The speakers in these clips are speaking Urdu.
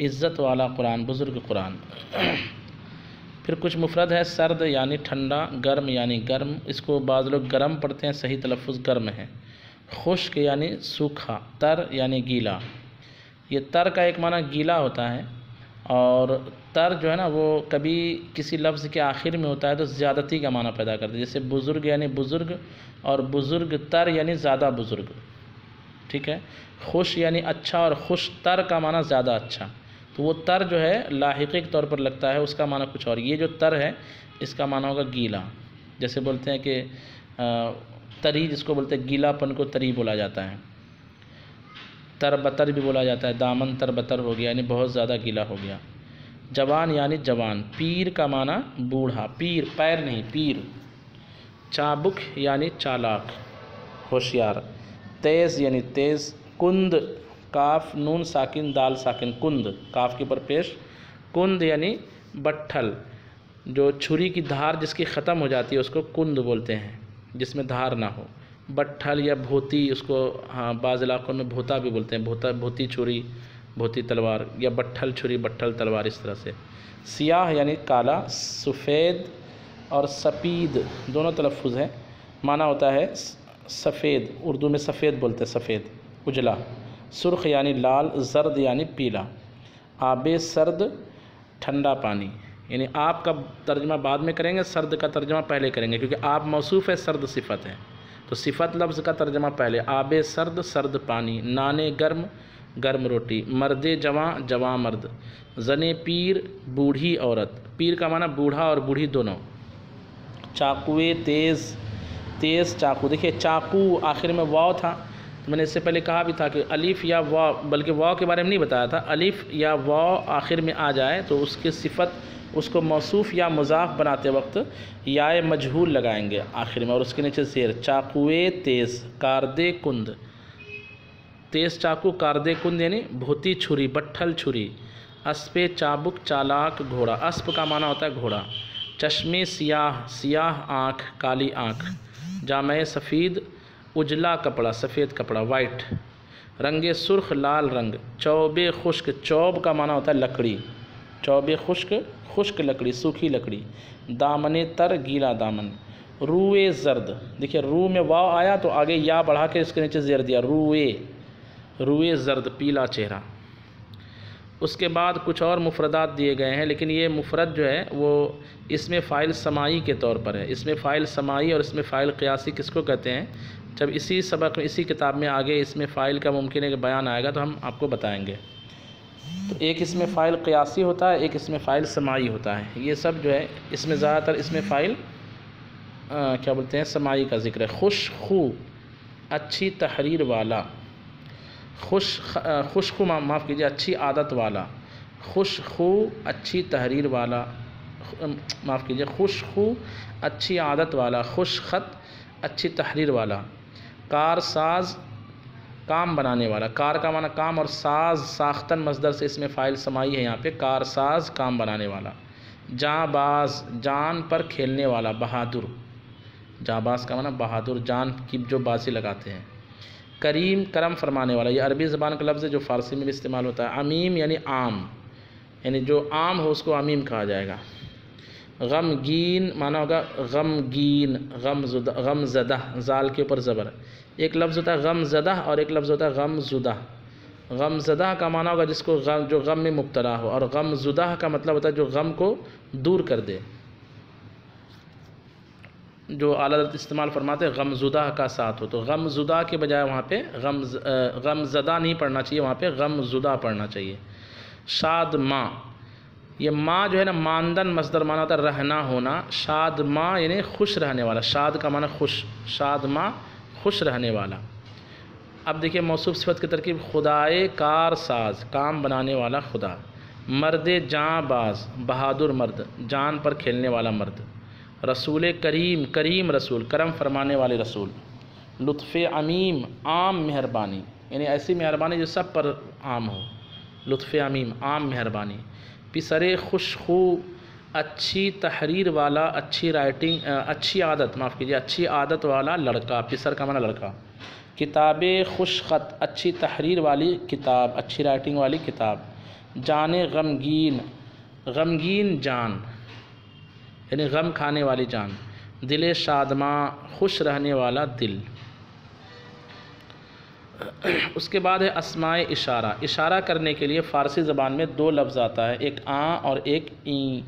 عزت والا قرآن، بزرگ قرآن۔ پھر کچھ مفرد ہے، سرد یعنی ٹھنڈا، گرم یعنی گرم، اس کو بعض لوگ گرم پڑھتے ہیں، صحیح تلفظ گرم ہے۔ خشک یعنی سوکھا، تر یعنی گیلا۔ یہ تر کا ایک معنی گیلا ہوتا ہے، اور تر جو ہے نا وہ کبھی کسی لفظ کے آخر میں ہوتا ہے تو زیادتی کا معنی پیدا کرتا ہے، جیسے بزرگ یعنی بزرگ، اور بزرگ تر یعنی زیادہ بزرگ، ٹھیک ہے۔ خوش یعنی اچھا، اور خوش تر کا معنی زیادہ اچھا، تو وہ تر جو ہے لاحقے کے طور پر لگتا ہے، اس کا معنی کچھ اور۔ یہ جو تر ہے اس کا معنی ہوگا گیلا، جیسے بولتے ہیں کہ تری، جس کو بولتے ہیں گیلا پن کو تری بولا جاتا ہے۔ تر بتر بھی بولا جاتا ہے، دامن تر بتر ہو گیا یعنی بہت زیادہ گیلا ہو گیا۔ جوان یعنی جوان، پیر کا معنی بوڑھا، پیر پیر نہیں، پیر۔ چابک یعنی چالاک، ہوشیار۔ تیز یعنی تیز۔ کند، کاف نون ساکن دال ساکن، کند، کاف کے اوپر پیش۔ کند یعنی بٹھل، جو چھری کی دھار جس کی ختم ہو جاتی ہے اس کو کند بولتے ہیں، جس میں دھار نہ ہو۔ بٹھل یا بھوتی، اس کو بعض علاقوں میں بھوتا بھی بولتے ہیں، بھوتی چھری، بھوتی تلوار، یا بٹھل چھری، بٹھل تلوار، اس طرح سے۔ سیاہ یعنی کالا۔ سفید اور سپید دونوں تلفظ ہے، معنی ہوتا ہے سفید، اردو میں سفید بولتے ہیں، سفید، اجلا۔ سرخ یعنی لال۔ زرد یعنی پیلا۔ آب سرد، ٹھنڈا پانی، یعنی آپ کا ترجمہ بعد میں کریں گے، سرد کا ترجمہ پہلے کریں گے، کیونکہ آپ موصوف ہے، سرد صفت ہے، تو صفت لفظ کا ترجمہ پہلے۔ آب سرد، سرد پانی۔ نانے گرم، گرم روٹی۔ مرد جواں، جواں مرد۔ زن پیر، بوڑھی عورت، پیر کا معنی بوڑھا اور بوڑھی دونوں۔ چاقوے تیز، تیز چاقو۔ دیکھیے چاقو آخر میں واو تھا، میں نے اس سے پہلے کہا بھی تھا کہ الف یا واو، بلکہ واو کے بارے میں نہیں بتایا تھا، الف یا واو آخر میں آ جائے تو اس کی صفت، اس کو موصوف یا مضاف بناتے وقت یائے مجہول لگائیں گے آخر میں، اور اس کے نیچے زیر۔ چاقوے تیز، کاردے کند، تیز چاقو، کاردے کند یعنی بھوتی چھری، بٹھل چھری۔ اسپ چابک، چالاک گھوڑا، اسپ کا معنی ہوتا ہے گھوڑا۔ چشمے سیاہ، سیاہ آنکھ، کالی آنکھ۔ جامع سفید، اجلا کپڑا، سفید کپڑا، وائٹ۔ رنگ سرخ، لال رنگ۔ چوب خشک، چوب کا معنی ہوتا ہے لکڑی، چوب خشک، خشک لکڑی، سوکھی لکڑی۔ دامن تر، گیلا دامن۔ روئے زرد، دیکھیے رو میں واو آیا تو آگے یا بڑھا کے اس کے نیچے زیر دیا، روئے، روئے زرد، پیلا چہرہ۔ اس کے بعد کچھ اور مفردات دیے گئے ہیں، لیکن یہ مفرد جو ہے وہ اسم فاعل سماعی کے طور پر ہے۔ اسم فاعل سماعی اور اسم فاعل قیاسی کس کو کہتے ہیں؟ جب اسی سبق میں، اسی کتاب میں آگے اسم فاعل کا ممکن ہے کہ بیان آئے گا تو ہم آپ کو بتائیں گے۔ تو ایک اسم فاعل قیاسی ہوتا ہے، ایک اسم فاعل سماعی ہوتا ہے۔ یہ سب جو ہے اس میں زیادہ تر اسم فاعل کیا بولتے ہیں، سماعی کا ذکر ہے۔ خوش خو، اچھی تحریر والا۔ خوش خو، معاف کیجیے، اچھی عادت والا۔ خوش خو، اچھی تحریر والا، معاف کیجیے، خوش خو، اچھی عادت والا۔ خوش خط، اچھی تحریر والا۔ کار ساز، کام بنانے والا۔ کار کا معنی کام، اور ساز ساختن مصدر سے اسم فاعل سماعی ہے یہاں پہ، کار ساز، کام بنانے والا۔ جاں باز، جان پر کھیلنے والا، بہادر۔ جاں باز کا معنی بہادر، جان کی جو بازی لگاتے ہیں۔ کریم، کرم فرمانے والا، یہ عربی زبان کا لفظ ہے جو فارسی میں بھی استعمال ہوتا ہے۔ عمیم یعنی عام، یعنی جو عام ہو اس کو عمیم کہا جائے گا۔ غمگین معنی ہوگا غمگین، غم زدہ، زال کے اوپر زبر۔ ایک لفظ ہوتا ہے غم زدہ اور ایک لفظ ہوتا ہے غم زدہ۔ غم زدہ کا معنی ہوگا جس کو جو غم میں مبتلا ہو، اور غم زدہ کا مطلب ہوتا ہے جو غم کو دور کر دے۔ جو اعلیٰ حضرت استعمال فرماتے ہیں غم زدہ کا ساتھ ہو، تو غم زدہ کے بجائے وہاں پہ غم زدہ نہیں پڑھنا چاہیے، وہاں پہ غم زدہ پڑھنا چاہیے۔ شاد ماں، یہ ماں جو ہے نا ماندن مصدر معنی ہوتا ہے رہنا ہونا۔ شاد ماں یعنی خوش رہنے والا، شاد کا معنی خوش، شاد ماں خوش رہنے والا۔ اب دیکھیے موصوف صفت کی ترکیب، خدائے کار ساز، کام بنانے والا خدا۔ مرد جاں باز، بہادر مرد، جان پر کھیلنے والا مرد۔ رسول کریم، کریم رسول، کرم فرمانے والے رسول۔ لطف عمیم، عام مہربانی، یعنی ایسی مہربانی جو سب پر عام ہو، لطف عمیم، عام مہربانی۔ پسر خوش خو، اچھی تحریر والا، اچھی رائٹنگ، اچھی عادت، معاف کیجیے، اچھی عادت والا لڑکا، پسر کا معنی لڑکا۔ کتاب خوش خط، اچھی تحریر والی کتاب، اچھی رائٹنگ والی کتاب۔ جان غمگین، غمگین جان یعنی غم کھانے والی جان، دل شادماں خوش رہنے والا دل۔ اس کے بعد ہے اسماء اشارہ، اشارہ کرنے کے لیے فارسی زبان میں دو لفظ آتا ہے، ایک آ اور ایک این۔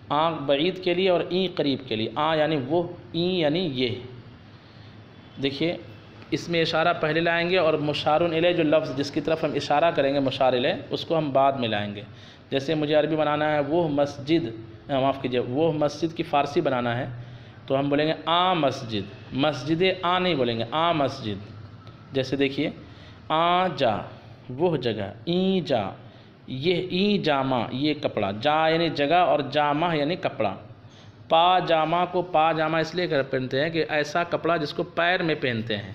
آ بعید کے لیے اور این قریب کے لیے۔ آ یعنی وہ، این یعنی یہ۔ دیکھیے اس میں اشارہ پہلے لائیں گے اور مشار الیہ جو لفظ جس کی طرف ہم اشارہ کریں گے مشار الیہ اس کو ہم بعد میں لائیں گے۔ جیسے مجھے عربی بنانا ہے وہ مسجد، معاف کیجیے، وہ مسجد کی فارسی بنانا ہے تو ہم بولیں گے آ مسجد، مسجد آ نہیں بولیں گے، آ مسجد۔ جیسے دیکھیے آ جا وہ جگہ، این جا یہ، این جامہ یہ کپڑا، جا یعنی جگہ اور جامہ یعنی کپڑا۔ پا جامہ کو پا جامہ اس لیے پہنتے ہیں کہ ایسا کپڑا جس کو پیر میں پہنتے ہیں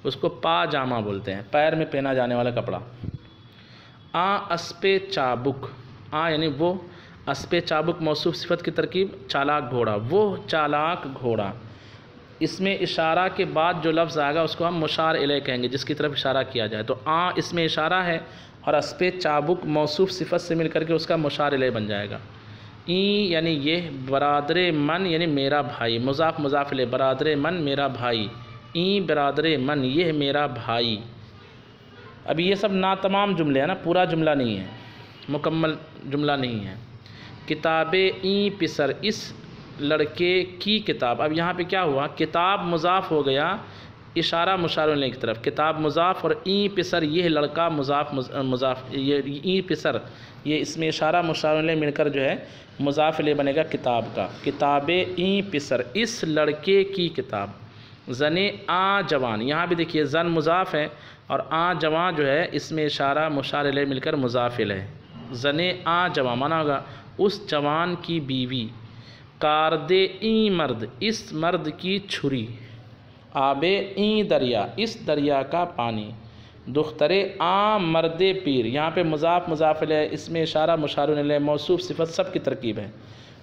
اس کو پا جامہ بولتے ہیں، پیر میں پہنا جانے والا کپڑا۔ آ اسپِ چابک، آ یعنی وہ، اسپِ چابک موصوف صفت کی ترکیب چالاک گھوڑا، وہ چالاک گھوڑا۔ اس میں اشارہ کے بعد جو لفظ آئے گا اس کو ہم مشار الیہ کہیں گے، جس کی طرف اشارہ کیا جائے۔ تو آ اس میں اشارہ ہے اور اسپِ چابک موصوف صفت سے مل کر کے اس کا مشار الیہ بن جائے گا۔ این یعنی یہ، برادر من یعنی میرا بھائی، مضاف مضاف الیہ، برادر من میرا بھائی، این برادر من یہ میرا بھائی۔ اب یہ سب ناتمام جملے ہیں نا، پورا جملہ نہیں ہے، مکمل جملہ نہیں ہے۔ کتاب این پسر، اس لڑکے کی کتاب۔ اب یہاں پہ کیا ہوا، کتاب مضاف ہو گیا اشارہ مشار الیہ کی طرف، کتاب مضاف اور این پسر یہ لڑکا مضاف مضاف، یہ این پسر یہ اس میں اشارہ مشار الیہ مل کر جو ہے مضاف الیہ بنے گا کتاب کا۔ کتاب این پسر اس لڑکے کی کتاب۔ زن آ جوان، یہاں بھی دیکھیے زن مضاف ہے اور آ جوان جو ہے اس میں اشارہ مشار الیہ مل کر مضاف الیہ۔ زن آ جوان مانا ہوگا اس جوان کی بیوی۔ کارد این مرد اس مرد کی چھری۔ آب این دریا اس دریا کا پانی۔ دختر آ مرد پیر، یہاں پہ مضاف مضاف الیہ اس میں اشارہ مشار الیہ موصوف صفت سب کی ترکیب ہے۔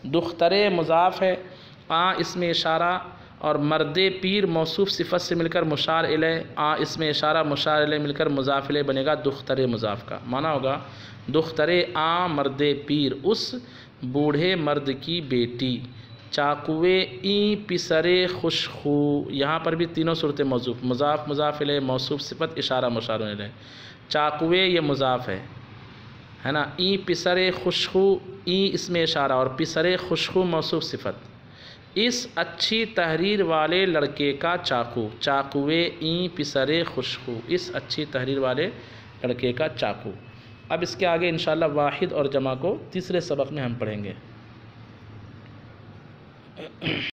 دختر مضاف ہے، آ اس میں اشارہ اور مرد پیر موصوف صفت سے مل کر مشار الیہ، آ اس میں اشارہ مشار الیہ مل کر مضاف الیہ بنے گا دختر مضاف کا۔ مانا ہوگا دختر آ مرد پیر اس بوڑھے مرد کی بیٹی۔ چاقوے این پسر خوشخو، یہاں پر بھی تینوں صورتیں موصوف، مضاف مضاف الیہ موصوف صفت اشارہ مشار الیہ۔ چاقوے یہ مضاف ہے نا، این پسر خوشخو این اس میں اشارہ اور پسر خوشخو موصوف صفت۔ اس اچھی تحریر والے لڑکے کا چاقو۔ چاقوے این پسر خوشخو اس اچھی تحریر والے لڑکے کا چاقو۔ اب اس کے آگے انشاءاللہ واحد اور جمع کو تیسرے سبق میں ہم پڑھیں گے۔